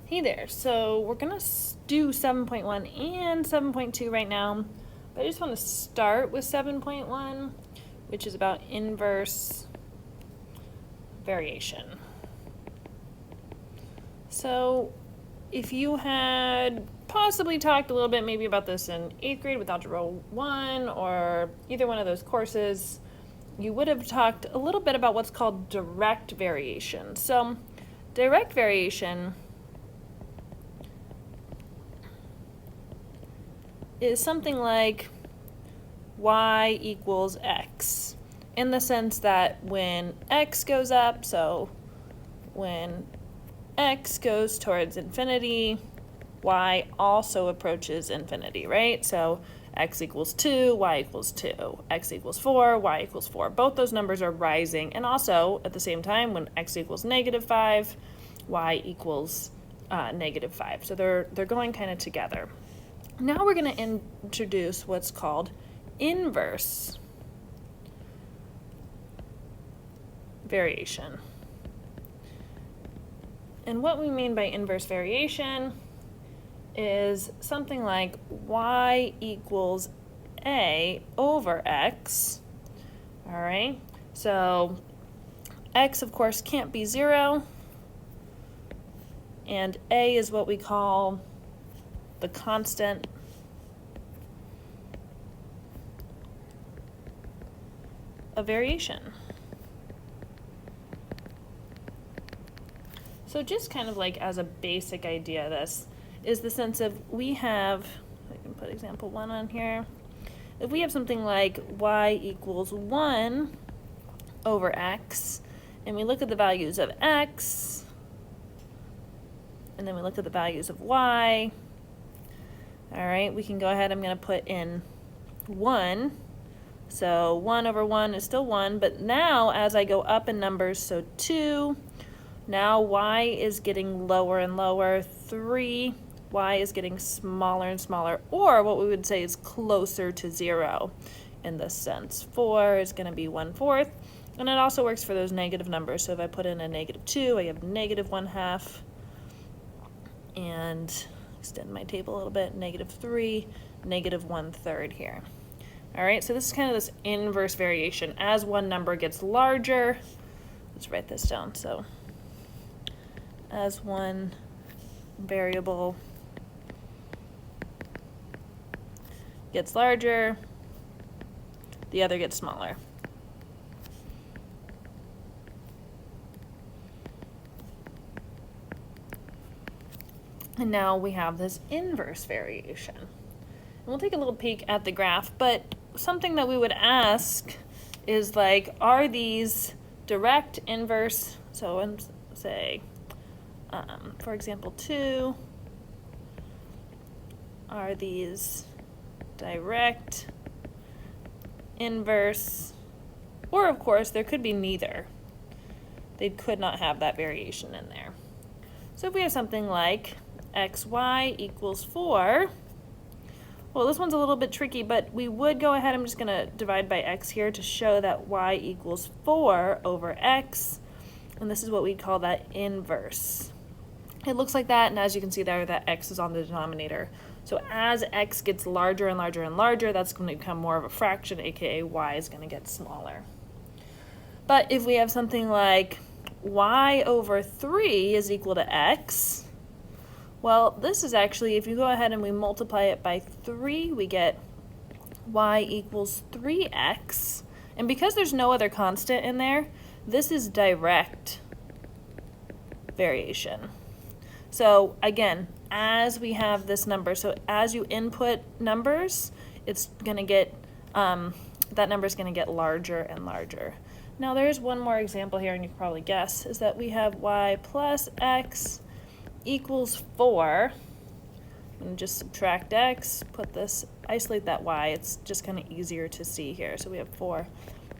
Hey there, so we're gonna do 7.1 and 7.2 right now, but I just want to start with 7.1, which is about inverse variation. So if you had possibly talked a little bit maybe about this in 8th grade with Algebra 1 or either one of those courses, you would have talked a little bit about what's called direct variation. So direct variation is something like y equals x, in the sense that when x goes up, so when x goes towards infinity, y also approaches infinity, right? So x equals 2, y equals 2, x equals 4, y equals 4. Both those numbers are rising, and also at the same time when x equals -5, y equals -5. So they're going kind of together. Now we're going to introduce what's called inverse variation. And what we mean by inverse variation is something like y equals a over x. All right, so x, of course, can't be 0, and a is what we call the constant of variation. So just kind of like as a basic idea, this is the sense of we have, I can put example 1 on here. If we have something like y equals 1 over x, and we look at the values of x, and then we look at the values of y, all right, we can go ahead, I'm going to put in 1. So 1 over 1 is still 1, but now as I go up in numbers, so 2, now y is getting lower and lower, 3, y is getting smaller and smaller, or what we would say is closer to 0 in this sense. 4 is going to be 1/4, and it also works for those negative numbers. So if I put in a -2, I have -1/2, and extend my table a little bit, -3, -1/3 here. All right, so this is kind of this inverse variation. As one number gets larger, let's write this down. So as one variable gets larger, the other gets smaller. And now we have this inverse variation. And we'll take a little peek at the graph, but something that we would ask is like, are these direct, inverse? So let's say, for example, 2, are these direct, inverse, or of course there could be neither. They could not have that variation in there. So if we have something like xy equals 4, well, this one's a little bit tricky, but we would go ahead, I'm just going to divide by x here to show that y equals 4 over x, and this is what we'd call that inverse. It looks like that, and as you can see there, that x is on the denominator. So as x gets larger and larger and larger, that's going to become more of a fraction, aka y is going to get smaller. But if we have something like y over 3 is equal to x, well, this is actually, if you go ahead and we multiply it by 3, we get y equals 3x. And because there's no other constant in there, this is direct variation. So again, as we have this number, so as you input numbers, it's going to get, that number is going to get larger and larger. Now there's one more example here, and you can probably guess, is that we have y plus x equals 4. I'm going to just subtract x, put this, isolate that y. It's just kind of easier to see here. So we have 4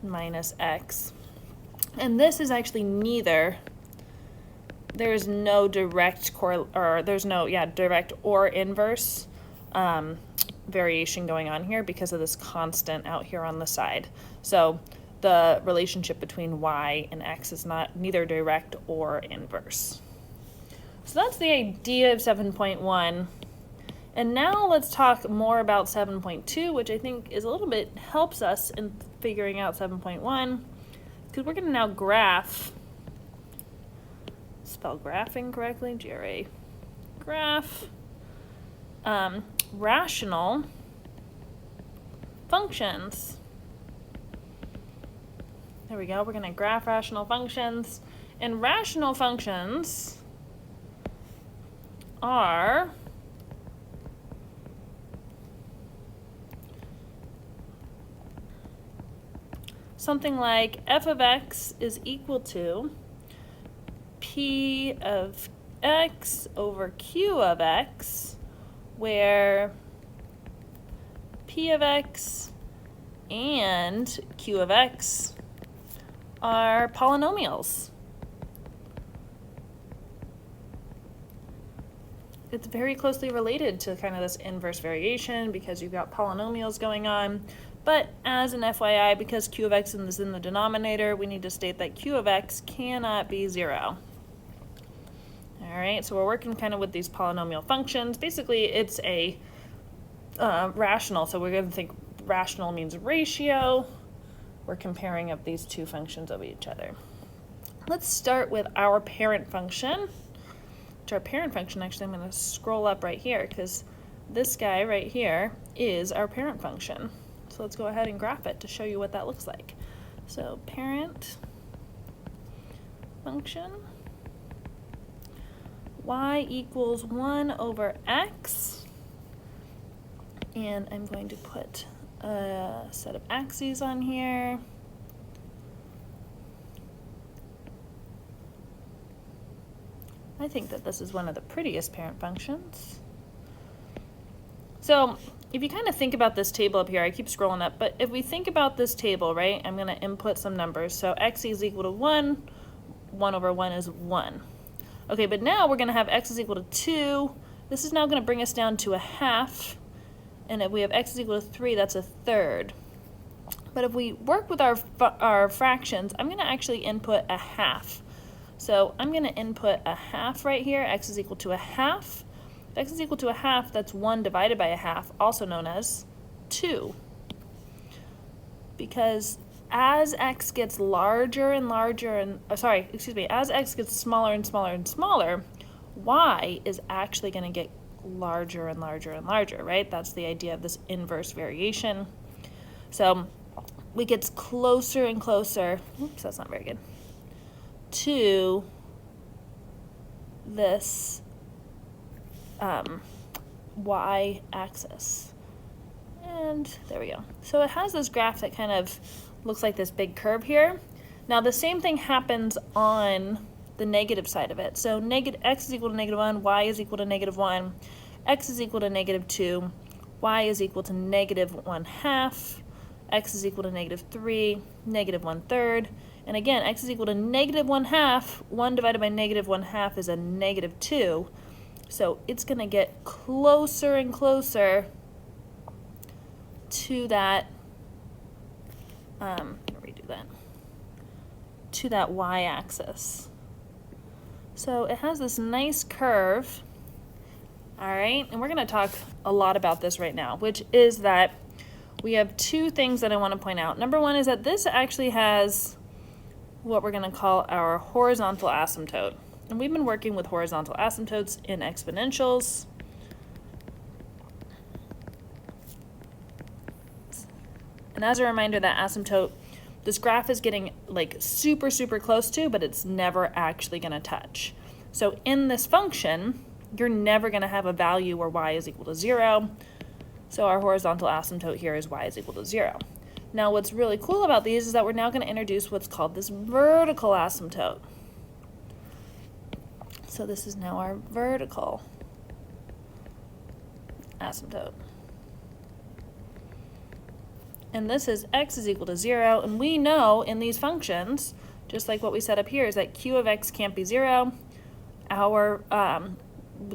minus x. And this is actually neither. There's no direct direct or inverse variation going on here because of this constant out here on the side. So the relationship between y and x is neither direct or inverse. So that's the idea of 7.1. And now let's talk more about 7.2, which I think is a little bit helps us in figuring out 7.1, because we're going to now graph, spell graph incorrectly, GRA, graph, rational functions. There we go, we're going to graph rational functions. And rational functions are something like f of x is equal to p of x over q of x, where p of x and q of x are polynomials. It's very closely related to kind of this inverse variation because you've got polynomials going on. But as an FYI, because q of x is in the denominator, we need to state that q of x cannot be 0. All right, so we're working kind of with these polynomial functions. Basically, it's a rational, so we're going to think rational means ratio. We're comparing up these two functions of each other. Let's start with our parent function. Our parent function, actually, I'm going to scroll up right here because this guy right here is our parent function. So let's go ahead and graph it to show you what that looks like. So parent function, y equals 1 over x, and I'm going to put a set of axes on here. I think that this is one of the prettiest parent functions. So if you kind of think about this table up here, I keep scrolling up, but if we think about this table, right, I'm going to input some numbers. So x is equal to 1, 1 over 1 is 1. Okay, but now we're going to have x is equal to 2. This is now going to bring us down to a half. And if we have x is equal to 3, that's a third. But if we work with our fractions, I'm going to actually input a half. So I'm going to input a half right here. X is equal to a half. If x is equal to a half, that's 1 divided by a half, also known as 2. Because as x gets larger and larger, and as x gets smaller and smaller and smaller, y is actually going to get larger and larger and larger, right? That's the idea of this inverse variation. So we get closer and closer. Oops, that's not very good. To this y-axis. And there we go. So it has this graph that kind of looks like this big curve here. Now the same thing happens on the negative side of it. So x is equal to negative 1, y is equal to negative 1, x is equal to negative 2, y is equal to negative 1/2, x is equal to negative 3, negative 1/3, and again, x is equal to negative 1/2. 1 divided by negative 1/2 is a negative 2. So it's going to get closer and closer to that, to that y-axis. So it has this nice curve, all right? And we're going to talk a lot about this right now, which is that we have two things that I want to point out. Number one is that this actually has what we're going to call our horizontal asymptote. And we've been working with horizontal asymptotes in exponentials. And as a reminder, that asymptote, this graph is getting like super, super close to, but it's never actually going to touch. So in this function, you're never going to have a value where y is equal to 0. So our horizontal asymptote here is y is equal to 0. Now what's really cool about these is that we're now going to introduce what's called this vertical asymptote. So this is now our vertical asymptote. And this is x is equal to 0, and we know in these functions, just like what we set up here, is that q of x can't be 0. Our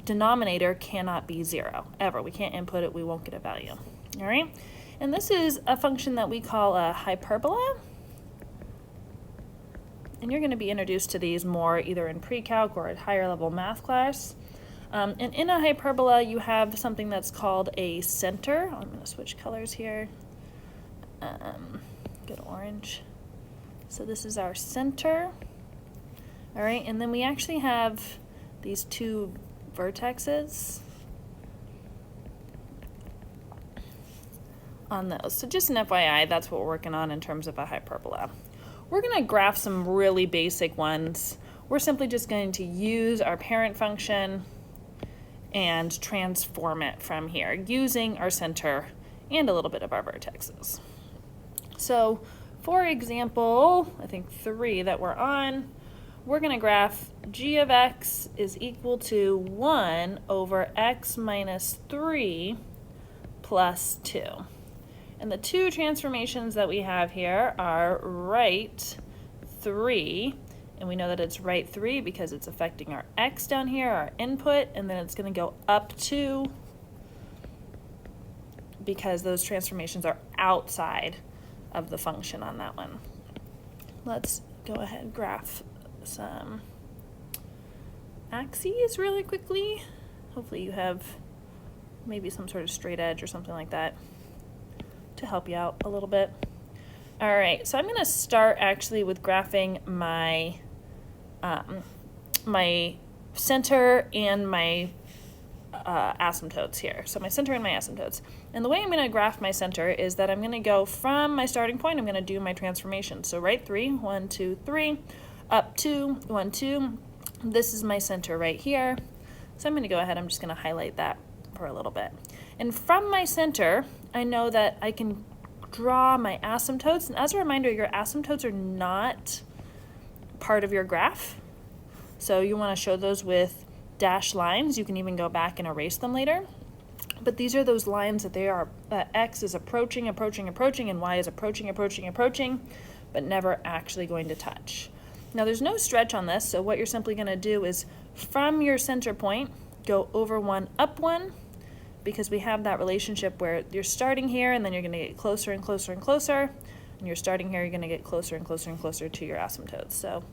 denominator cannot be 0, ever. We can't input it, we won't get a value. All right? And this is a function that we call a hyperbola. and you're going to be introduced to these more either in pre-calc or at higher level math class. And in a hyperbola, you have something that's called a center. I'm going to switch colors here. Go to orange. So this is our center. All right, and then we actually have these two vertexes on those. So just an FYI, that's what we're working on in terms of a hyperbola. We're going to graph some really basic ones. We're simply just going to use our parent function and transform it from here using our center and a little bit of our vertexes. So for example, I think 3 that we're on, we're going to graph g of x is equal to 1 over x minus 3 plus 2. And the two transformations that we have here are right 3, and we know that it's right 3 because it's affecting our x down here, our input, and then it's going to go up 2 because those transformations are outside of the function on that one. Let's go ahead and graph some axes really quickly. Hopefully you have maybe some sort of straight edge or something like that to help you out a little bit. All right, so I'm going to start actually with graphing my my center and my asymptotes here. So my center and my asymptotes. And the way I'm going to graph my center is that I'm going to go from my starting point, I'm going to do my transformation. So right 3, 1, 2, 3, up 2, 1, 2. This is my center right here. So I'm going to go ahead, I'm just going to highlight that for a little bit. And from my center, I know that I can draw my asymptotes. And as a reminder, your asymptotes are not part of your graph. So you want to show those with dashed lines. You can even go back and erase them later. But these are those lines that they are, x is approaching, approaching, approaching, and y is approaching, approaching, approaching, but never actually going to touch. Now there's no stretch on this, so what you're simply going to do is from your center point, go over 1, up 1, because we have that relationship where you're starting here and then you're going to get closer and closer and closer, and you're starting here, you're going to get closer and closer and closer to your asymptotes. So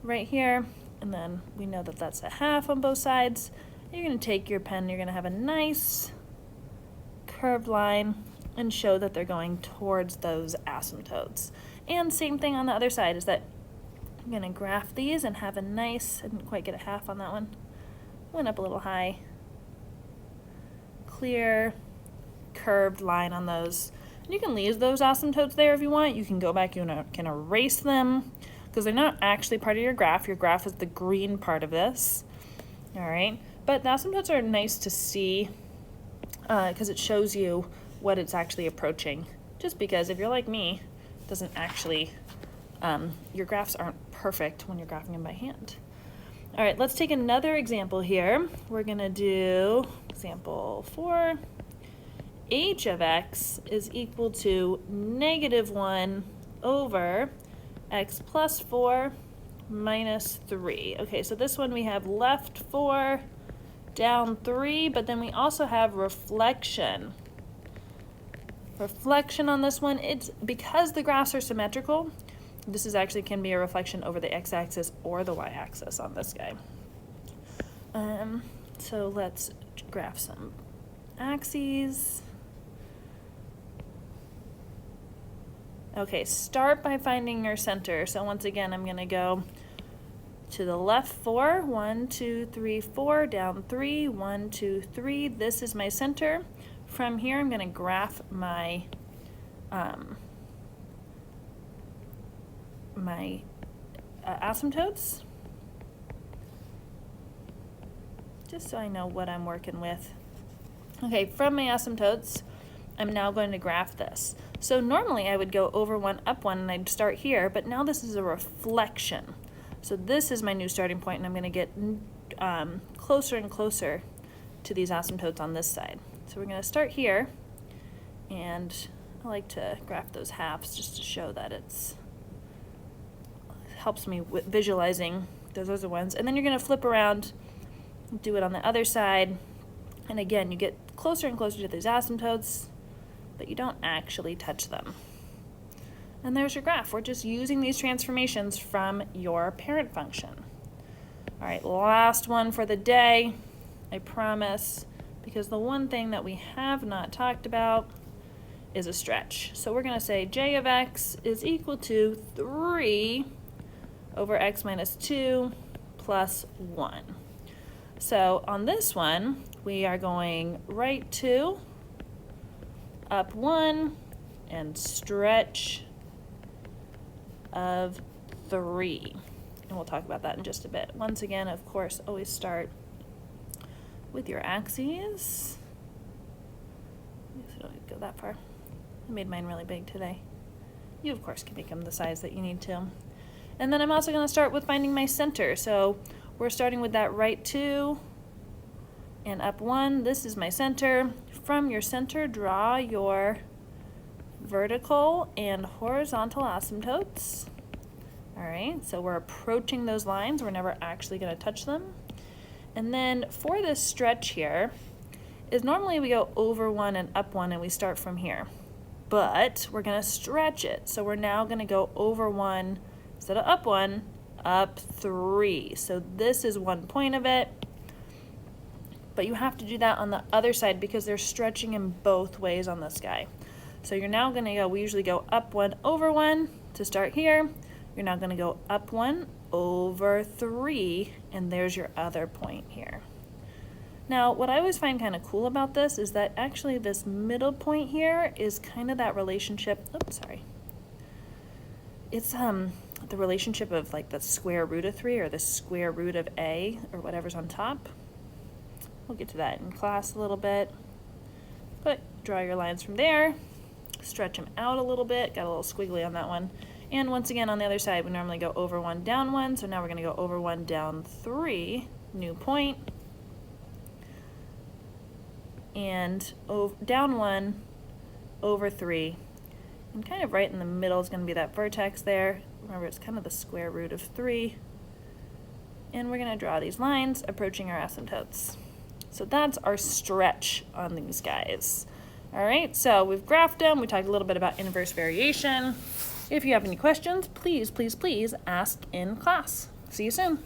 right here, and then we know that that's a half on both sides. You're going to take your pen, you're going to have a nice curved line and show that they're going towards those asymptotes. And same thing on the other side is that I'm going to graph these and have a nice, I didn't quite get a half on that one, went up a little high, clear curved line on those. And you can leave those asymptotes there if you want. You can go back, you can erase them because they're not actually part of your graph. Your graph is the green part of this. All right, but the asymptotes are nice to see because it shows you what it's actually approaching. Just because if you're like me, it doesn't actually, your graphs aren't perfect when you're graphing them by hand. All right, let's take another example here. We're going to do example 4. H of x is equal to -1 over x plus 4 minus 3. Okay, so this one we have left 4, down 3, but then we also have reflection. Reflection on this one, it's because the graphs are symmetrical, this is actually can be a reflection over the x-axis or the y-axis on this guy. So let's graph some axes. Okay, start by finding your center. So once again, I'm going to go to the left 4, 1, 2, 3, 4, down 3, 1, 2, 3. This is my center. From here, I'm going to graph my asymptotes, just so I know what I'm working with. Okay, from my asymptotes, I'm now going to graph this. So normally I would go over 1, up 1, and I'd start here, but now this is a reflection. So this is my new starting point, and I'm going to get closer and closer to these asymptotes on this side. So we're going to start here, and I like to graph those halves just to show that it helps me with visualizing those other ones. And then you're going to flip around, do it on the other side, and again, you get closer and closer to these asymptotes, but you don't actually touch them. And there's your graph. We're just using these transformations from your parent function. All right, last one for the day, I promise, because the one thing that we have not talked about is a stretch. So we're going to say j of x is equal to 3 over x minus 2 plus 1. So on this one, we are going right 2, up 1, and stretch of 3. And we'll talk about that in just a bit. Once again, of course, always start with your axes. I don't need to go that far. I made mine really big today. You, of course, can make them the size that you need to. And then I'm also going to start with finding my center. So we're starting with that right 2 and up 1. This is my center. From your center, draw your vertical and horizontal asymptotes. All right, so we're approaching those lines. We're never actually going to touch them. And then for this stretch here, is normally we go over 1 and up 1 and we start from here. But we're going to stretch it. So we're now going to go over 1 instead of up 1, up 3. So this is 1 point of it. But you have to do that on the other side because they're stretching in both ways on this guy. So you're now going to go, we usually go up 1 over 1 to start here. You're now going to go up 1 over 3, and there's your other point here. Now, what I always find kind of cool about this is that actually this middle point here is kind of that relationship, it's the relationship of like the square root of 3 or the square root of a or whatever's on top. We'll get to that in class a little bit. But draw your lines from there, stretch them out a little bit, got a little squiggly on that one. And once again, on the other side, we normally go over 1, down 1. So now we're going to go over 1, down 3, new point. And down 1, over 3. And kind of right in the middle is going to be that vertex there. Remember, it's kind of the square root of 3. And we're going to draw these lines approaching our asymptotes. So that's our stretch on these guys. All right, so we've graphed them. We talked a little bit about inverse variation. If you have any questions, please, please, please ask in class. See you soon.